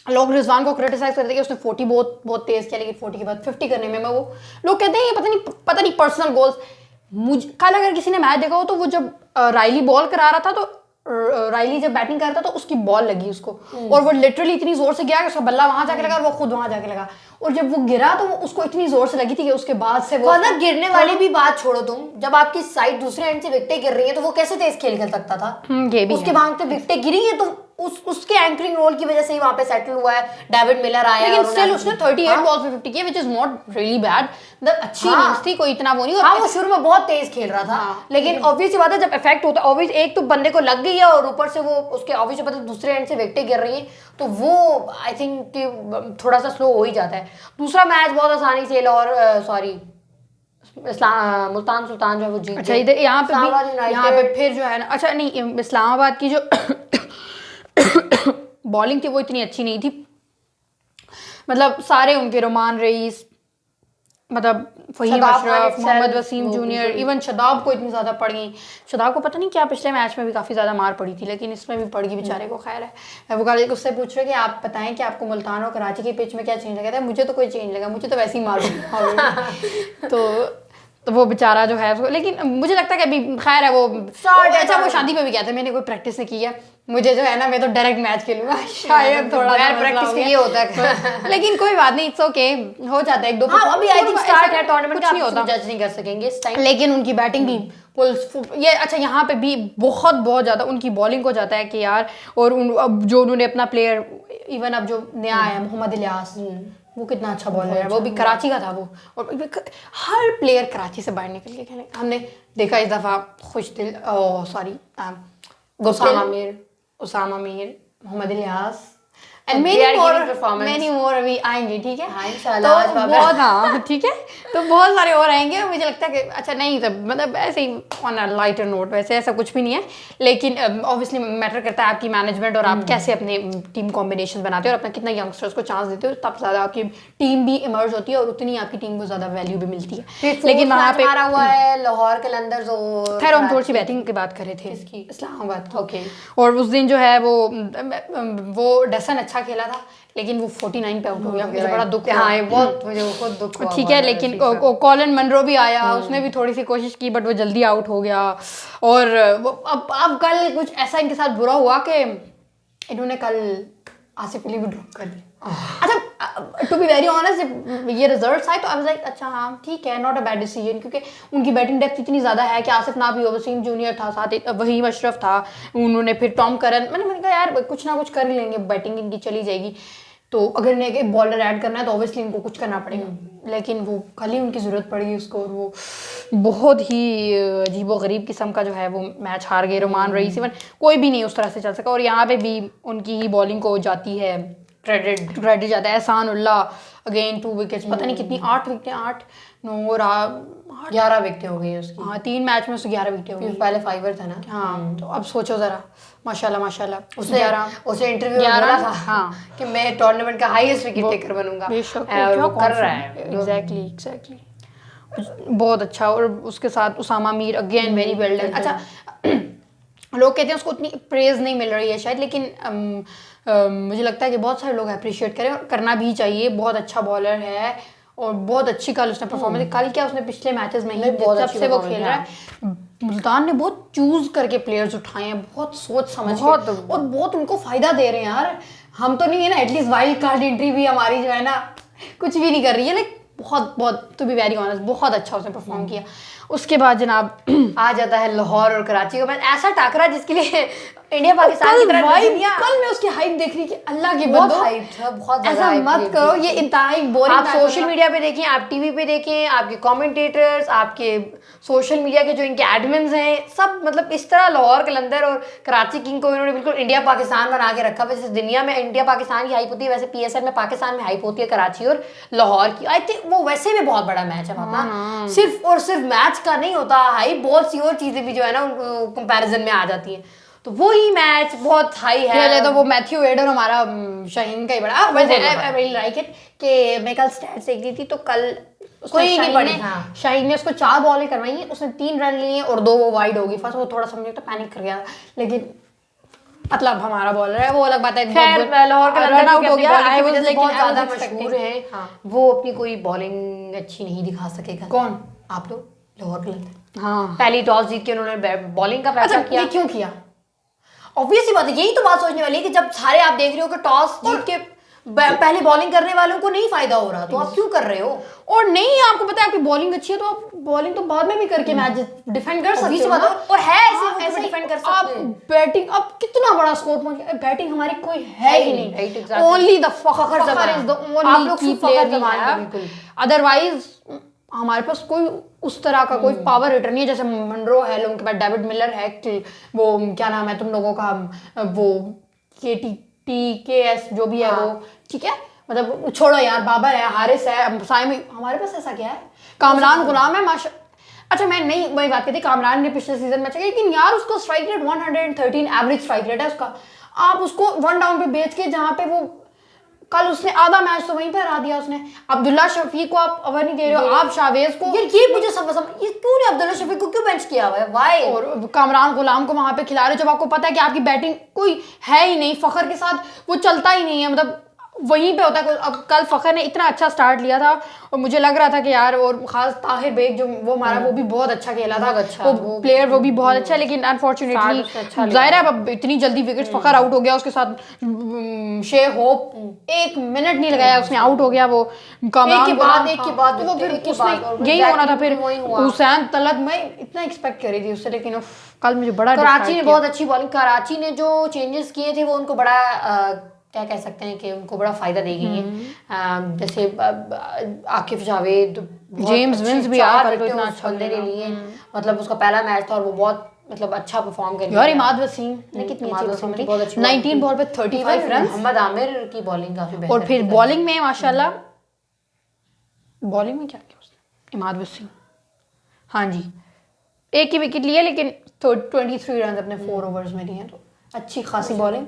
S2: लोग रिजवान को क्रिटिसाइज करते हैं कि उसने 40 बहुत तेज किया, लेकिन 40 के बाद 50 करने में वो लोग कहते हैं ये पता नहीं पर्सनल गोल्स। मुझे कल अगर किसी ने मैच देखा हो तो वो जब राइली बॉल करा रहा था, तो राइली जब बैटिंग कर रहा था तो उसकी बॉल लगी उसको, और वो लिटरली इतनी जोर से गया कि उसका बल्ला वहां जाके लगा और वो खुद वहां जाके लगा, और जब वो गिरा तो वो उसको इतनी जोर से लगी थी कि उसके बाद से वो
S1: ना गिरने वाली भी बात छोड़ो तुम, जब आपकी साइड दूसरे एंड से विकेटें गिर रही है तो वो कैसे तेज खेल सकता था।
S2: ये भी
S1: उसके भागते विकेटें गिरी है तो उसके एंकरिंग रोल की वजह से ही वहां पे सेटल हुआ है। डेविड मिलर आया,
S2: लेकिन स्टिल उसने 38 बॉल्स पे 50 किया, which is not really bad, मतलब अच्छी इनिंग्स थी, कोई इतना वो नहीं।
S1: हाँ, वो शुरू में बहुत तेज खेल रहा था, लेकिन ऑब्वियस बात है जब इफेक्ट होता है, ऑब्वियस एक तो बंदे को लग गई है और ऊपर से वो उसके ऑब्वियस बात है दूसरे एंड से विकेटें गिर रही है, तो वो आई थिंक कि थोड़ा सा स्लो हो ही जाता है। दूसरा मैच बहुत आसानी से मुल्तान सुल्तान जो है वो जीत।
S2: अच्छा, इधर यहाँ पे फिर जो है ना, अच्छा नहीं, इस्लामाबाद की जो बॉलिंग थी वो इतनी अच्छी नहीं थी, मतलब सारे उनके रोमान रईस, मतलब फहीम अशरफ, मोहम्मद वसीम जूनियर, इवन शदाब को इतनी ज़्यादा पड़ गई। शदाब को पता नहीं क्या पिछले मैच में भी काफ़ी ज़्यादा मार पड़ी थी, लेकिन इसमें भी पड़ गई बेचारे को। खैर है, वो कल उससे पूछ रहे कि आप बताएं कि आपको मुल्तान और कराची के पिच में क्या चेंज लगा था। मुझे तो कोई चेंज लगा, मुझे तो वैसे ही मार तो वो बेचारा जो है, लेकिन मुझे लगता है कि अभी खैर है वो अच्छा, वो शादी पे भी कहते हैं मैंने कोई प्रैक्टिस नहीं की है, मुझे जो है ना मैं तो डायरेक्ट मैच खेलूंगा, शायद थोड़ा
S1: प्रैक्टिस के लिए होता है।
S2: लेकिन कोई बात नहीं, इट्स ओके, हो जाता है 1-2।
S1: हाँ, अभी आई थिंक स्टार्ट है टूर्नामेंट का,
S2: नहीं होता,
S1: जज नहीं कर सकेंगे इस टाइम,
S2: लेकिन उनकी बैटिंग भी ये अच्छा, यहाँ पे भी बहुत ज़्यादा उनकी बॉलिंग को जाता है कि यार, और अब जो उन्होंने अपना प्लेयर, इवन अब जो नया आया मोहम्मद इलियास, वो कितना अच्छा बॉलर है, वो भी कराची का था वो, और हर प्लेयर कराची से बाहर निकल के खेले। हमने देखा इस दफ़ा Khushdil, Usama Mir, Mohammad Ilyas and many more अभी आएंगे, ठीक है, तो बहुत, हाँ ठीक है, तो बहुत सारे और आएंगे। और मुझे लगता है कि अच्छा नहीं, तो मतलब ऐसे ही ऑन अ लाइटर नोट, वैसे ऐसा कुछ भी नहीं है, लेकिन ऑब्वियसली मैटर करता है आपकी मैनेजमेंट और आप कैसे अपने टीम कॉम्बिनेशन बनाते हो और अपना कितना यंगस्टर्स को चांस देते हो, तब ज़्यादा आपकी टीम भी इमर्ज होती है और उतनी आपकी टीम को ज़्यादा वैल्यू भी मिलती है। लेकिन वहाँ पे
S1: हुआ है लाहौर कलंदर्स, और
S2: खैर हम थोड़ी सी बैटिंग की बात कर रहे थे, इस्लामाबाद की।
S1: ओके,
S2: और उस दिन जो है वो डसन अच्छा खेला था, लेकिन वो 49 पे आउट हो गया, मुझे बड़ा दुख।
S1: हाँ, बहुत मुझे खुद दुख हुआ।
S2: ठीक है, लेकिन कॉलिन मनरो भी आया, उसने भी थोड़ी सी कोशिश की, बट वो जल्दी आउट हो गया। और अब कल कुछ ऐसा इनके साथ बुरा हुआ कि इन्होंने कल आसिफ अली भी ड्रॉप कर दिया। अच्छा, टू बी वेरी ऑनेस्ट, ये रिजल्ट्स आए तो आई वाज लाइक अच्छा हाँ ठीक है, नॉट अ बैड डिसीजन, क्योंकि उनकी बैटिंग डेप्थ इतनी ज़्यादा है कि आसिफ ना भी हो, वसीम जूनियर था साथ, वहीम अशरफ था, उन्होंने फिर टॉम करन, मैंने कहा यार कुछ ना कुछ कर ही लेंगे, बैटिंग इनकी चली जाएगी, तो अगर इन्हें एक बॉलर ऐड करना है तो ऑब्वियसली इनको कुछ करना पड़ेगा। लेकिन वो कल ही उनकी ज़रूरत पड़ेगी उसको, और वो बहुत ही अजीबोगरीब किस्म का जो है वो मैच हार गए। रोमान रईस इवन कोई भी नहीं उस तरह से चल सका, और यहाँ पे भी उनकी ही बॉलिंग को जाती है क्रेडिट जाता है। एहसान उल्लाह अगेन 2 विकेट्स, पता नहीं कितनी 8 विकेटें, 8 9 और
S1: 11 विकेटें हो गई उसकी।
S2: हाँ, 3 मैच में उसकी 11 विकेटें हो गई,
S1: पहले 5 था ना।
S2: हाँ, तो अब सोचो ज़रा, माशाल्लाह
S1: उसे इंटरव्यू में बोला था हाँ कि मैं टूर्नामेंट का हाईएस्ट विकेट टेकर बनूंगा,
S2: और वो कर रहा है। एग्जैक्टली। बहुत अच्छा। और उसके साथ Usama Mir again very well done. अच्छा लोग कहते हैं उसको उतनी प्रेज नहीं मिल रही है शायद, लेकिन मुझे लगता है कि बहुत सारे लोग अप्रिशिएट करें और करना भी चाहिए। बहुत अच्छा बॉलर है और बहुत अच्छी कल उसने परफॉर्मेंस, कल क्या उसने पिछले मैचेस में ही जब से वो खेल रहा है, मुल्तान ने बहुत चूज करके प्लेयर्स उठाए हैं, बहुत सोच समझ के, और बहुत उनको फायदा दे रहे हैं यार। हम तो नहीं है ना, एटलीस्ट वाइल्ड कार्ड एंट्री भी हमारी जो है ना कुछ भी नहीं कर रही है, लाइक बहुत बहुत टू बी वेरी ऑनेस्ट बहुत अच्छा उसने परफॉर्म किया। उसके बाद जनाब
S1: आ जाता है लाहौर और कराची का मैच, ऐसा टाकरा जिसके लिए इंडिया पाकिस्तान की तरह
S2: कल मैं उसकी हाइप देख रही कि अल्लाह की बंदो,
S1: हाइप था, बहुत
S2: ऐसा मत करो, ये इंतहाई बोरिंग।
S1: आप सोशल मीडिया पे देखें, आप टीवी पे देखें, आपके कमेंटेटर्स, आपके सोशल मीडिया के जो इनके एडमिन्स हैं, सब मतलब इस तरह लाहौर कलंदर और कराची किंग को इन्होंने बिल्कुल इंडिया पाकिस्तान बना के रखा। वैसे दुनिया में इंडिया पाकिस्तान की हाइप होती है, वैसे PSL में पाकिस्तान में हाइप होती है कराची और लाहौर की। आई थिंक वो वैसे भी बहुत बड़ा मैच है पापा, सिर्फ और सिर्फ मैच का नहीं होता हाई, बहुत सी और चीजें भी जो है ना कंपैरिजन में आ जाती हैं। तो वही मैच बहुत हाई है।
S2: पहले तो वो मैथ्यू वेड और हमारा शाहीन का ही बड़ा, वैसे आई रियली लाइक इट कि मैं कल स्टैट्स देख रही थी तो कल
S1: कोई नहीं पड़ी,
S2: शाहीन ने उसको 4 बॉलें करवाई, उसने 3 रन लिए और 2 वो वाइड होगी। फर्स्ट वो थोड़ा समझे तो पैनिक कर गया, लेकिन मतलब हमारा बॉलर है वो अलग बात है।
S1: खैर लाहौर का
S2: रन आउट हो गया,
S1: आई वाज लेकिन बहुत ज्यादा मशहूर है वो अपनी कोई बॉलिंग अच्छी नहीं दिखा सकेगा।
S2: कौन?
S1: आप लोग लाहौर कलंदर।
S2: हाँ,
S1: पहली टॉस जीत के उन्होंने बॉलिंग का फैसला किया।
S2: क्यों किया?
S1: ऑब्वियस ही बात है, यही तो बात सोचने वाली है कि जब सारे आप देख रहे हो कि टॉस जीत के पहले बॉलिंग करने वालों को नहीं फायदा हो रहा, तो आप क्यों कर रहे हो?
S2: और नहीं, आपको पता है आपकी बॉलिंग अच्छी है तो आप बॉलिंग तो बाद में भी करके मैच डिफेंड कर सकते हो,
S1: और है ऐसे डिफेंड कर सकते हैं।
S2: बैटिंग अब कितना बड़ा स्कोर पहुंच गया, बैटिंग हमारी कोई है ही नहीं, only the Fakhar is the only की प्लेयर। अदरवाइज हमारे पास कोई उस तरह का कोई पावर हिटर नहीं है, जैसे मनरो है, लोगों के पास डेविड मिलर है, वो क्या नाम है तुम लोगों का, वो KTS जो भी है वो, ठीक है, मतलब छोड़ो यार, बाबर है, हारिस है, साइम, हमारे पास ऐसा क्या है? कामरान गुलाम है माशा। अच्छा मैं नहीं वही बात करती, कामरान ने पिछले सीजन में अच्छा, लेकिन यार उसको strike rate 113 average strike rate है उसका। आप उसको 1 डाउन पे बेच के, जहाँ पे वो कल उसने आधा मैच तो वहीं पे हरा दिया उसने। अब्दुल्ला शफी को आप अवर नहीं दे रहे हो, आप शावेज को,
S1: ये मुझे ये क्यों नहीं, अब्दुल्ला शफी को क्यों बेंच किया हुआ है, व्हाई?
S2: और कामरान गुलाम को वहां पे खिला रहे हो, जब आपको पता है कि आपकी बैटिंग कोई है ही नहीं, फखर के साथ वो चलता ही नहीं है, मतलब वहीं पे होता है। अब कल फखर ने इतना अच्छा स्टार्ट लिया था और मुझे लग रहा था कि यार, और खास ताहिर बेग जो वो हमारा वो भी बहुत अच्छा खेला था, अच्छा, वो प्लेयर वो भी बहुत अच्छा, लेकिन अनफॉर्चुनेटली जाहिर है अब इतनी जल्दी विकेट, फखर आउट हो गया, उसके साथ शे होप 1 मिनट नहीं लगाया उसने, आउट हो गया वो कामरान
S1: एक के बाद
S2: तो फिर यही होना था। फिर हुसैन तलत मैं इतना एक्सपेक्ट कर रही थी उससे, लेकिन कल मुझे बड़ा,
S1: कराची ने बहुत अच्छी बॉलिंग, कराची ने जो चेंजेस किए थे वो उनको बड़ा क्या कह सकते हैं कि उनको बड़ा फायदा दे गई है। जैसे आकिफ जावेद,
S2: जेम्स विंस भी आकर तो इतना अच्छा
S1: बंदे ने लिए, मतलब उसका पहला मैच था और वो बहुत मतलब अच्छा परफॉर्म कर
S2: यार। इमाद वसीम ने कितनी अच्छी 19 बॉल पे 35 रन।
S1: मोहम्मद आमिर की बॉलिंग काफी बेहतर,
S2: और फिर बॉलिंग में माशाल्लाह, बॉलिंग में क्या किया उसने इमाद वसीम, हाँ जी, एक ही विकेट लिया, लेकिन 23 रन अपने 4 ओवर्स में लिए, तो अच्छी खासी बॉलिंग।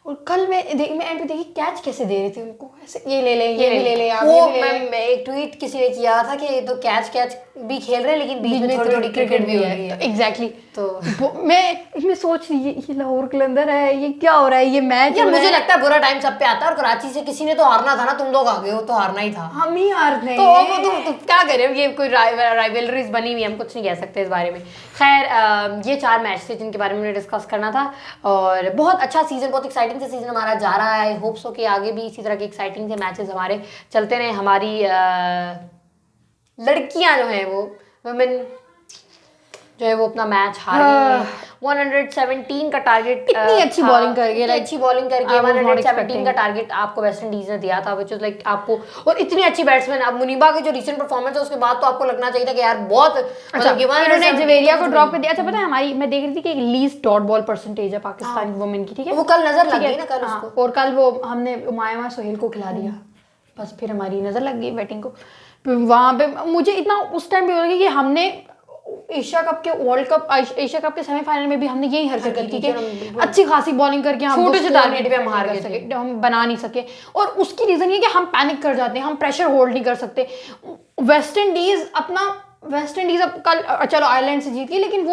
S2: और कल मैं एंड पे देखी कैच कैसे दे रही थी उनको, ऐसे ये ले ले, ये भी ले ले,
S1: वो मैं एक ट्वीट किसी ने किया था कि ये तो कैच भी खेल रहे हैं, लेकिन बीच में थोड़ी थोड़ी क्रिकेट भी हो रही है।
S2: एग्जैक्टली, तो मैं सोच रही ये लाहौर कलंदर है, ये क्या हो रहा है, ये मैच।
S1: मुझे लगता है बुरा टाइम सब पे आता है, और कराची से किसी ने तो हारना था ना, तुम लोग आ गए हो तो हारना ही था,
S2: हम ही हारते हैं,
S1: तो क्या करें, ये कोई राइवलरीज बनी हुई, हम कुछ नहीं कह सकते इस बारे में। खैर ये 4 मैच थे जिनके बारे में डिस्कस करना था, और बहुत अच्छा सीजन, बहुत एक्साइटिंग से सीजन हमारा जा रहा है। आई होप सो कि आगे भी इसी तरह के एक्साइटिंग से मैचेस हमारे चलते रहे। हमारी लड़कियां जो हैं वो वुमेन जो है वो अपना मैच हार गई, 117 का टारगेट,
S2: इतनी अच्छी बॉलिंग करके,
S1: अच्छी बॉलिंग करके 117 का टारगेट आपको वेस्ट इंडीज ने दिया था, व्हिच इज लाइक आपको, और इतनी अच्छी बैट्समैन, अब मुनीबा की जो रिसेंट परफॉर्मेंस है उसके बाद तो आपको लगना चाहिए था कि यार बहुत
S2: मतलब इन्होंने जवेरिया को ड्रॉप कर दिया। अच्छा पता है हमारी, मैं देख रही थी कि लीस्ट डॉट बॉल परसेंटेज है पाकिस्तान की वुमेन की, ठीक है,
S1: वो कल नजर लग गई ना कल उसको,
S2: और कल वो हमने उमायमा सोहेल को खिला दिया, बस फिर हमारी नजर लग गई बैटिंग को। वहां पे मुझे इतना उस टाइम पे लगा कि हमने एशिया कप के वर्ल्ड कप, एशिया कप के सेमीफाइनल में भी हमने यही हरकत की थी कि अच्छी खासी बॉलिंग करके हम
S1: छोटे से टारगेट पे हम हार गए,
S2: हम बना नहीं सके, और उसकी रीजन ये कि हम पैनिक कर जाते हैं, हम प्रेशर होल्ड नहीं कर सकते। वेस्ट इंडीज अपना वेस्ट इंडीज अब कल चलो आयरलैंड से जीत गई, लेकिन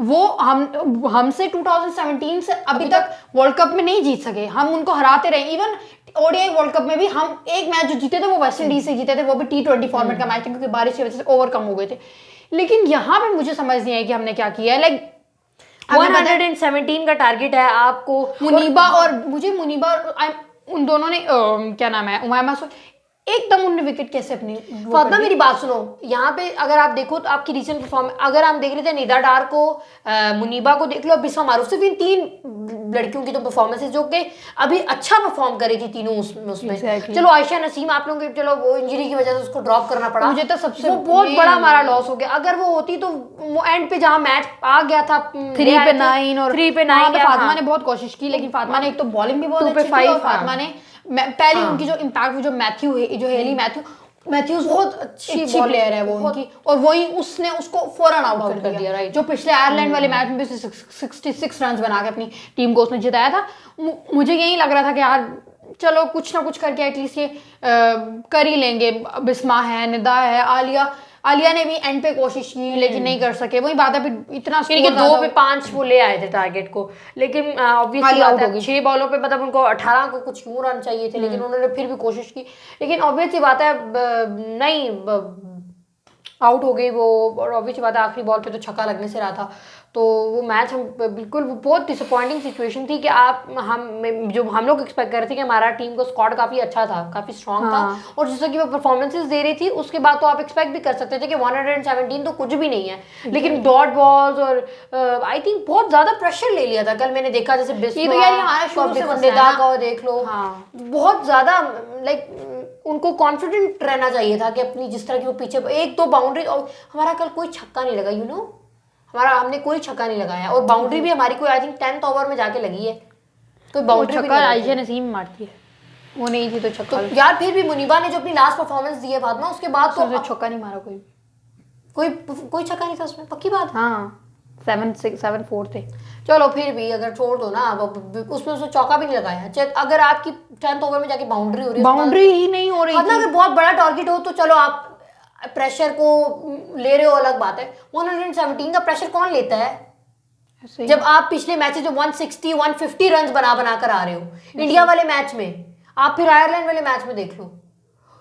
S2: वो हमसे 2017 से अभी तक वर्ल्ड कप में नहीं जीत सके, हम उनको हराते रहे। इवन ओडीआई वर्ल्ड कप में भी हम एक मैच जो जीते थे वो वेस्ट इंडीज से जीते थे, वो भी T20 फॉर्मेट का मैच था क्योंकि बारिश की वजह से ओवर कम हो गए थे। लेकिन यहाँ पे मुझे समझ नहीं आया कि हमने क्या किया है। लाइक
S1: 117 का टारगेट है आपको।
S2: मुनीबा और उन दोनों ने क्या नाम है, उमामा एकदम उनने विकेट कैसे अपनी
S1: फातिमा मेरी बात सुनो, यहाँ पे अगर आप देखो तो आपकी रिसेंट परफॉर्मेंस, अगर हम देख रहे थे निदा डार को, मुनीबा को देख लो, बिस्मा मारूफ, सिर्फ इन 3 लड़कियों की तो परफॉर्मेंसेस जो कि अभी अच्छा परफॉर्म करी थी तीनों उसमें। चलो आयशा नसीम आप लोगों के, चलो वो इंजरी की वजह से उसको ड्रॉप करना पड़ा,
S2: मुझे तो सबसे
S1: बहुत बड़ा हमारा लॉस हो गया। अगर वो होती तो वो एंड पे जहाँ मैच आ गया था
S2: 3 पे 9 और
S1: 3 पे 9
S2: फातिमा ने बहुत कोशिश की, लेकिन फातिमा ने एक तो बॉलिंग भी बहुत अच्छी की और फातिमा ने पहले उनकी जो इम्पैक्ट, जो हेली मैथ्यूज बहुत अच्छी प्लेयर है वो उनकी, और वही उसने उसको फौरन आउट कर दिया। जो पिछले आयरलैंड वाले मैच में भी 66 रन बना के अपनी टीम को उसने जिताया था। मुझे यही लग रहा था कि यार चलो कुछ ना कुछ करके एटलीस्ट ये कर ही लेंगे। बिस्मा है, निदा है, आलिया ने भी एंड पे कोशिश की लेकिन नहीं कर सके। वही बात है, फिर इतना
S1: 2 पे 5 वो ले आए थे टारगेट को, लेकिन ऑब्वियसली बात है 6 बॉलों पे मतलब उनको 18 को कुछ यूं रन चाहिए थे, लेकिन उन्होंने फिर भी कोशिश की, लेकिन ऑब्वियसली बात है नहीं आउट हो गई वो। और ऑब्वियसली बात है आखिरी बॉल पे तो छक्का लगने से रहा था, तो वो मैच हम बिल्कुल बहुत डिसअपॉइंटिंग सिचुएशन थी कि हम लोग एक्सपेक्ट कर रहे थे कि हमारा टीम का स्क्वाड काफ़ी अच्छा था, काफ़ी स्ट्रॉन्ग था, और जैसा कि वो परफॉर्मेंसेस दे रही थी उसके बाद तो आप एक्सपेक्ट भी कर सकते थे कि 117 तो कुछ भी नहीं है, लेकिन डॉट बॉल्स और आई थिंक बहुत ज़्यादा प्रेशर ले लिया था कल। मैंने देखा जैसे निदा का देख लो, बहुत ज़्यादा लाइक उनको कॉन्फिडेंट रहना चाहिए था कि अपनी जिस तरह की वो पीछे 1-2 बाउंड्री, और हमारा कल कोई छक्का नहीं लगा, हमने कोई छक्का नहीं लगाया, और बाउंड्री भी हमारी कोई आई थिंक 10th ओवर में जाके लगी है, तो बाउंड्री
S2: छक्का आयशा नसीम मारती है, वो नहीं थी तो छक्का।
S1: तो यार फिर भी मुनीबा ने जो अपनी लास्ट परफॉर्मेंस दी है फातिमा, उसके बाद तो
S2: छक्का नहीं मारा
S1: कोई छक्का नहीं था उसमें, पक्की बात।
S2: हाँ 7-4 थे।
S1: चलो फिर भी अगर छोड़ दो ना, उसमें उसने चौका भी नहीं लगाया। अगर आपकी 10th ओवर में जाके बाउंड्री हो रही है,
S2: बाउंड्री ही नहीं हो रही थी।
S1: अगर बहुत बड़ा टारगेट हो तो चलो आप प्रेशर को ले रहे हो, अलग बात है। 117 का प्रेशर कौन लेता है जब आप पिछले मैचेस में 160-150 रन बना कर आ रहे हो इंडिया वाले मैच में, आप फिर आयरलैंड वाले मैच में देख लो।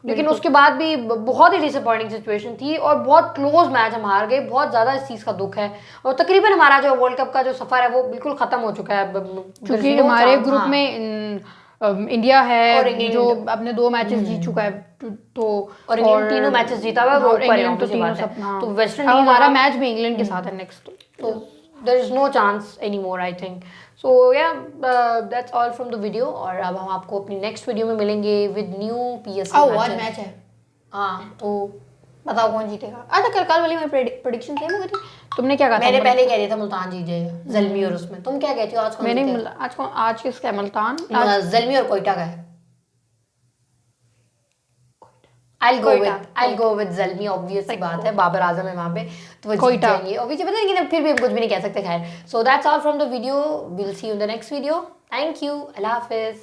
S1: लेकिन उसके बाद भी बहुत ही डिसअपॉइंटिंग सिचुएशन थी और बहुत क्लोज मैच हम हार गए, बहुत ज़्यादा इस चीज़ का दुख है, और तकरीबन हमारा जो वर्ल्ड कप का जो सफ़र है वो बिल्कुल ख़त्म हो चुका है,
S2: क्योंकि हमारे ग्रुप में इंडिया है और जो अपने 2 मैचेस जीत चुका है, तो
S1: और इंग्लैंड तीनों मैचेस जीता हुआ है, वो ऊपर है
S2: तो तीनों
S1: सब।
S2: हाँ।
S1: तो वेस्ट इंडीज
S2: हमारा मैच भी इंग्लैंड के साथ है नेक्स्ट,
S1: तो there is no chance anymore I think. So yeah that's all from the video, और अब हम आपको अपनी नेक्स्ट वीडियो में मिलेंगे विद न्यू PSL
S2: मैच है।
S1: हाँ, तो
S2: बताओ कौन जीतेगा। अच्छा कल वाली मेरी प्रेडिक्शन सेम हो गई थी। तुमने क्या कहा था?
S1: मैंने पहले कह दिया था मुल्तान जीत जाएगा, ज़ल्मी, और उसमें तुम क्या कहती हो आज?
S2: आज किसका है? मुल्तान,
S1: ज़ल्मी और कोयटा का है। I'll go with Zalmi, obvious सी बात है, बाबर आजम है वहाँ पे, तो वो जीत जाएंगे ऑब्वियसली, पता नहीं, फिर भी हम कुछ भी नहीं कह सकते। खैर, so that's all from the video, will see you in the next video. Thank you, अल्लाह हाफिज़।